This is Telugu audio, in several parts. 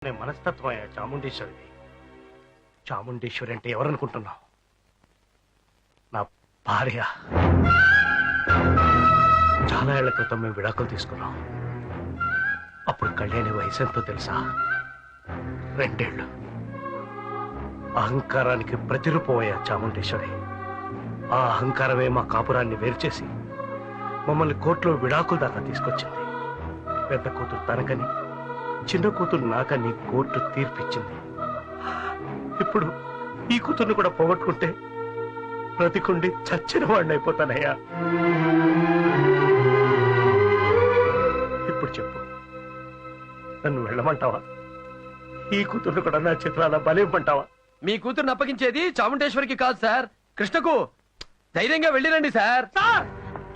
మనస్తత్వం చాముండేశ్వరిది. చాముండేశ్వరి అంటే ఎవరనుకుంటున్నావు? నా భార్య. చాలా ఏళ్ల క్రితం మేము విడాకులు తీసుకున్నాం. అప్పుడు కళ్యాణి వయసు ఎంతో తెలుసా? 2 ఏళ్ళు. అహంకారానికి ప్రతిరూపమయ్యా చాముండేశ్వరి. ఆ అహంకారమే మా కాపురాన్ని వేరు చేసి మమ్మల్ని కోర్టులో విడాకుల దాకా తీసుకొచ్చింది. పెద్ద కూతురు తనకని, చిన్న కూతురు నాకని కోర్టు తీర్పిచ్చింది. ఇప్పుడు ఈ కూతుర్ని కూడా పోగొట్టుకుంటే బ్రతికుండి చచ్చిన వాడిని అయిపోతానయ్యా. ఇప్పుడు చెప్పు, నన్ను వెళ్ళమంటావా? ఈ కూతుర్ని కూడా నా చిత్రాల బలివ్వమంటావా? మీ కూతుర్ని అప్పగించేది చాముండేశ్వరికి కాదు సార్, కృష్ణకు. ధైర్యంగా వెళ్ళిరండి సార్.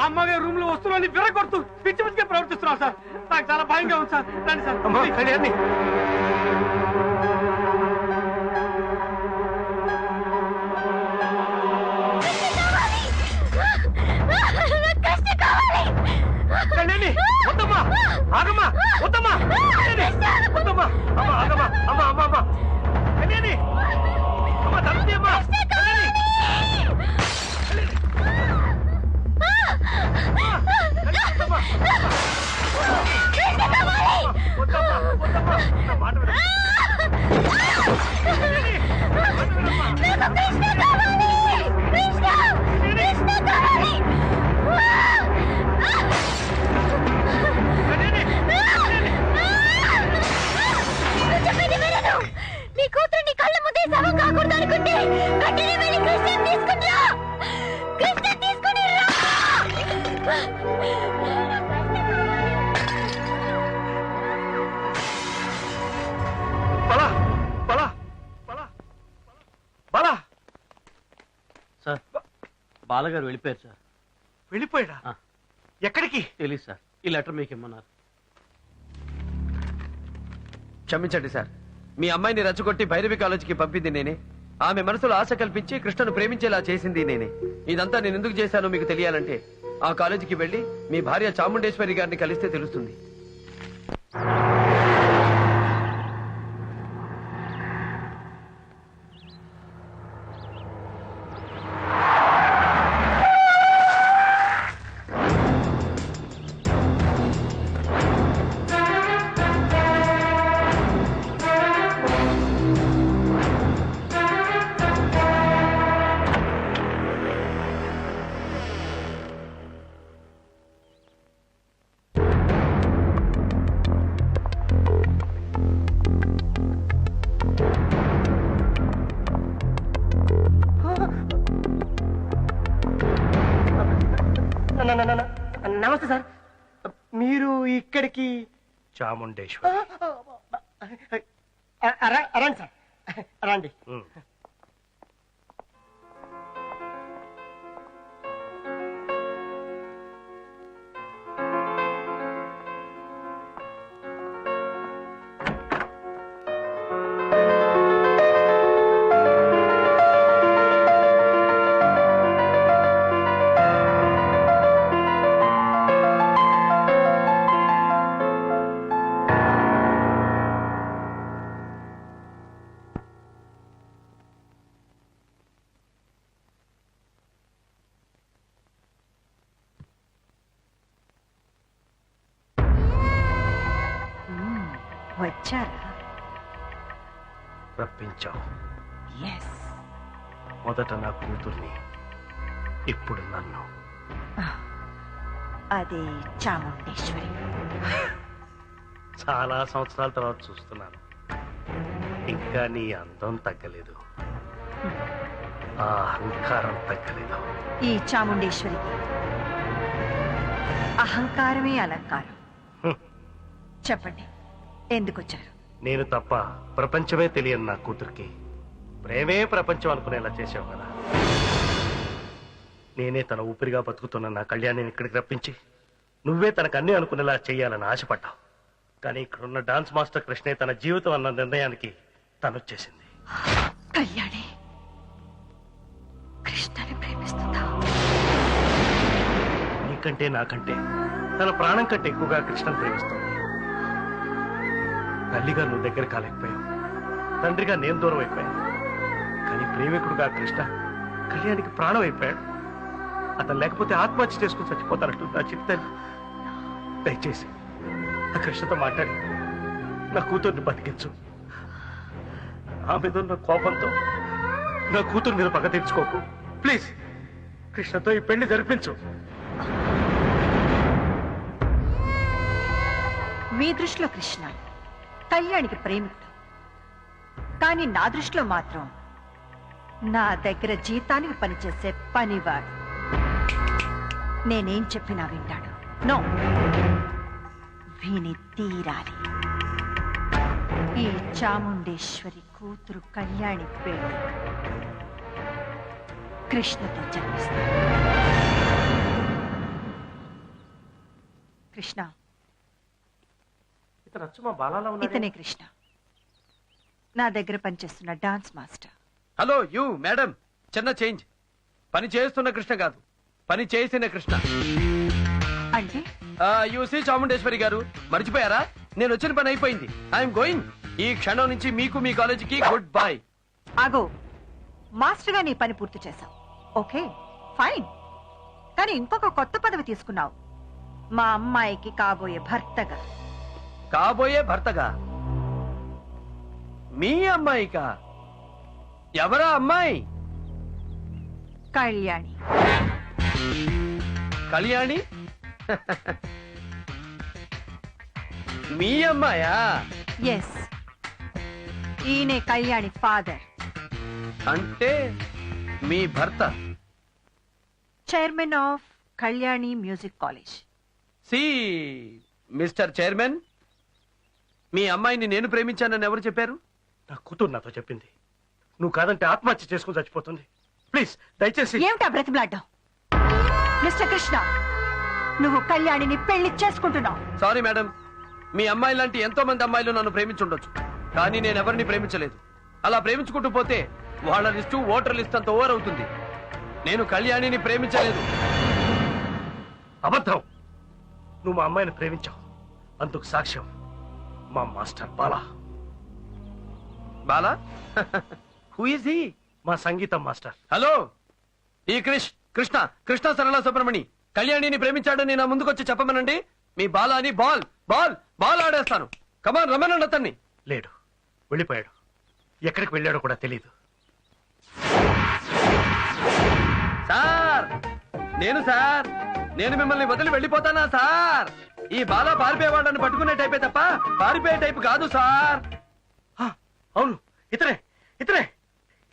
అమ్మగారి రూమ్ లో వస్తువులని విరగొడుతూ పిచ్చి పిచ్చిగా ప్రవర్తిస్తున్నావు సార్. నాకు చాలా భయంగా ఉంది సార్. రండి సార్. అమ్మా కళ్యాణి, కళ్యాణి వద్దమ్మా, ఆగమ్మా, వద్దమ్మా, వద్దమ్మా, అమ్మ ఆగమ్మా, అమ్మ అమ్మ అమ్మ కళ్యాణి, అమ్మ తల్లి అమ్మా, కళ్యాణి, వద్దమ్మా, వద్దమ్మా, నా మాట వినమ్మా. నీ కూతురు నీ కళ్ళ ముందే శవం కాకూడదు అనుకుంటే వెంటనే వెళ్ళి కృష్ణ తీసుకుని రా. కృష్ణ తీసుకుని రా. బలా బలా బలా బలా. సార్, బాలగారు వెళ్ళిపోయారు సార్. వెళ్ళిపోయాడా? ఎక్కడికి తెలీదు సార్. ఈ లెటర్ మీకు ఇమ్మన్నారు. క్షమించండి సార్, మీ అమ్మాయిని రెచ్చగొట్టి భైరవి కాలేజీకి పంపింది నేనే. ఆమె మనసులో ఆశ కల్పించి కృష్ణను ప్రేమించేలా చేసింది నేనే. ఇదంతా నేను ఎందుకు చేశానో మీకు తెలియాలంటే ఆ కాలేజీకి వెళ్లి మీ భార్య చాముండేశ్వరి గారిని కలిస్తే తెలుస్తుంది. నమస్తే సార్. మీరు ఇక్కడికి? చాముండేశ్వరి. రండి సార్, రండి. వచ్చారా? రప్పించావు. ఎస్. మొదట నా కూతుర్ని, ఇప్పుడు నన్ను. అది చాముండేశ్వరి. చాలా సంవత్సరాల తర్వాత చూస్తున్నాను. ఇంకా నీ అందం తగ్గలేదు, ఆ అహంకారం తగ్గలేదు. ఈ చాముండేశ్వరికి అహంకారమే అలంకారం. చెప్పండి, ఎందుకు వచ్చారు? నేను తప్ప ప్రపంచమే తెలియని నా కూతురికి ప్రేమే ప్రపంచం అనుకునేలా చేసావు కదా. నేనే తన ఊపిరిగా బతుకుతున్న నా కళ్యాణిని ఇక్కడికి రప్పించి నువ్వే తనకు అన్ని అనుకునేలా చెయ్యాలని ఆశపడ్డావు. కానీ ఇక్కడున్న డాన్స్ మాస్టర్ కృష్ణే తన జీవితం అన్న నిర్ణయానికి తనొచ్చేసింది. కళ్యాణి కృష్ణని ప్రేమిస్తుందా? నీకంటే నాకంటే తన ప్రాణం కంటే ఎక్కువగా కృష్ణను ప్రేమిస్తుంది. తల్లిగా నువ్వు దగ్గర కాలేకపోయావు, తండ్రిగా నేను దూరం అయిపోయాను. కానీ ప్రేమికుడుగా కృష్ణ కళ్యాణికి ప్రాణం అయిపోయాడు. అతను లేకపోతే ఆత్మహత్య చేసుకుని చచ్చిపోతానంటూ నా చిత్తాన్ని. దయచేసి ఆ కృష్ణతో మాట్లాడి నా కూతుర్ని బతికించు. ఆ మీద ఉన్న కోపంతో నా కూతురు మీద పగ తెచ్చుకోకు. ప్లీజ్ కృష్ణతో ఈ పెళ్లి జరిపించు. మీ దృష్టిలో కృష్ణ కళ్యాణికి ప్రేమికుడు, కానీ నా దృష్టిలో మాత్రం నా దగ్గర జీతానికి పనిచేసే పనివాడు. నేనేం చెప్పినా వింటాడు. నో, విని తీరాలి. ఈ చాముండేశ్వరి కూతురు కళ్యాణి పెళ్లి కృష్ణతో జరిపిస్తాను. కృష్ణ, ఇతను అచ్చు మా బాలాలా ఉన్నాడే. ఇతనే కృష్ణ, నా దగ్గర పనిచేస్తున్న dance master. Hello you madam, చిన్న చేంజ్. పని చేస్తున్న కృష్ణ కాదు, పని చేసిన కృష్ణ. అంటే యూసీ చాముండేశ్వరి గారు, మర్చిపోయారా? నేను వచ్చిన పని అయిపోయింది. I'm going. ఈ క్షణం నుంచి మీకు మీ కాలేజీకి గుడ్ బై. ఆగో, మాస్టర్ గా నీ పని పూర్తి చేశావు. ఓకే ఫైన్, కానీ ఇంకొక కొత్త పదవి తీసుకున్నావు. మా అమ్మాయికి కాబోయే భర్తగా. కాబోయే భర్తగా? మీ అమ్మాయికా? ఎవరా అమ్మాయి? కళ్యాణి. కళ్యాణి? మీ అమ్మాయా? ఎస్, ఈయనే కళ్యాణి ఫాదర్. అంటే మీ భర్త chairman of Kalyani music college. See mister chairman, మీ అమ్మాయిని నేను ప్రేమించానని ఎవరు చెప్పారు? నా కూతురు నాతో చెప్పింది. నువ్వు కాదంటే ఆత్మహత్య చేసుకుని చచ్చిపోతుంది. ప్లీజ్ దయచేసి. ఏమిటా బ్రతిమలాడ్డం? మిస్టర్ కృష్ణ, నువ్వు కళ్యాణిని పెళ్లి చేసుకుంటున్నావు. సారీ మేడం, మీ అమ్మాయి లాంటి ఎంతో మంది అమ్మాయిలు నన్ను ప్రేమించుండొచ్చు, కానీ నేను ఎవరిని ప్రేమించలేదు. అలా ప్రేమించుకుంటూ పోతే వాళ్ళ లిస్టు ఓటర్ లిస్ట్ అంత ఓవర్ అవుతుంది. నేను కళ్యాణిని ప్రేమించలేదు. అబద్ధం. నువ్వు మా అమ్మాయిని ప్రేమించావు. అందుకు సాక్ష్యం మా master Bala. Bala? Who is he? మా సంగీతం మాస్టర్. హలో, ఈ కృష్ణ కృష్ణ సరళ సుబ్రమణి కళ్యాణిని ప్రేమించాడని నా ముందుకొచ్చి చెప్పమనండి. మీ బాలాని బాల్ బాల్ బాల్ ఆడేస్తాను. కమాన్, రమ్మనండి అతన్ని. లేడు, వెళ్ళిపోయాడు. ఎక్కడికి వెళ్ళాడో కూడా తెలియదు. సార్, నేను మిమ్మల్ని వదిలి వెళ్ళిపోతానా సార్? ఈ బాలా పారిపోయేవాడని పట్టుకునే టైపే తప్ప పారిపోయే టైపు కాదు సార్. అవును, ఇతనే ఇతనే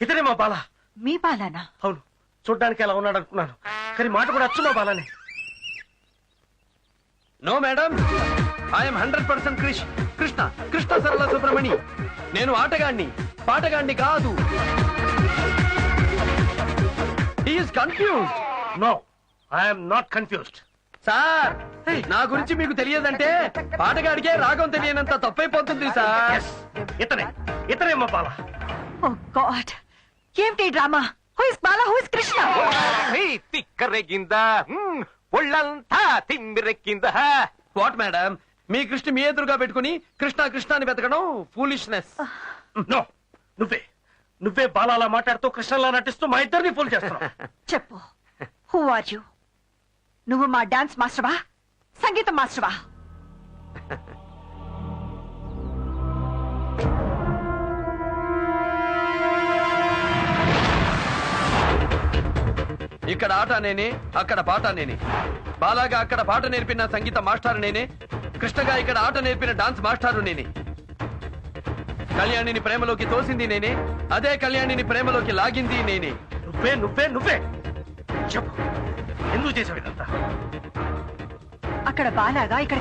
ఇతనే మా బాలా. మీ బాలానా? అవును, చూడ్డానికి ఎలా ఉన్నాడు అనుకున్నాను, కానీ మాట కూడా అచ్చు మా బాలానే. No madam, I'm 100% Krishna Krishna Sarala Subramani. నేను ఆటగాణ్ణి, పాటగాణ్ణి కాదు. He is confused. No, I'm not confused. Sir, నా గురించి మీకు తెలియదంటే పాటగాడికే రాగం తెలియనంత తప్పైపోతుంది సార్. Yes, ఇతనే మా బాలా. ఓ గాడ్, ఏమిటి drama? Who is Bala, who is Krishna? తిక్కరెగింద ఒళ్ళంతా తిమ్మిరెక్కింద. వాట్ మేడం, మీ కృష్ణ మీ ఎదురుగా పెట్టుకుని కృష్ణ కృష్ణ అని వెతకడం ఫూలిష్నెస్. నో, నువ్వే బాలాలా మాట్లాడుతూ కృష్ణలా నటిస్తూ మా ఇద్దరిని ఫూల్ చేస్తున్నావు. చెప్పు, హూ ఆర్ యు? నువ్వు మా డాన్స్ మాస్టర్వా, సంగీతం మాస్టర్వా? ఇక్కడ ఆట నేనే, అక్కడ పాట నేనే. బాలాగా అక్కడ పాట నేర్పిన సంగీత మాస్టారు నేనే, కృష్ణగా ఇక్కడ ఆట నేర్పిన డాన్స్ మాస్టారు నేనే. కళ్యాణిని ప్రేమలోకి తోసింది నేనే, అదే కళ్యాణిని ప్రేమలోకి లాగింది నేనే. నువ్వే చెప్పు, ఎందుకు చేసావు ఇదంతా? అక్కడ బాలాగా, ఇక్కడ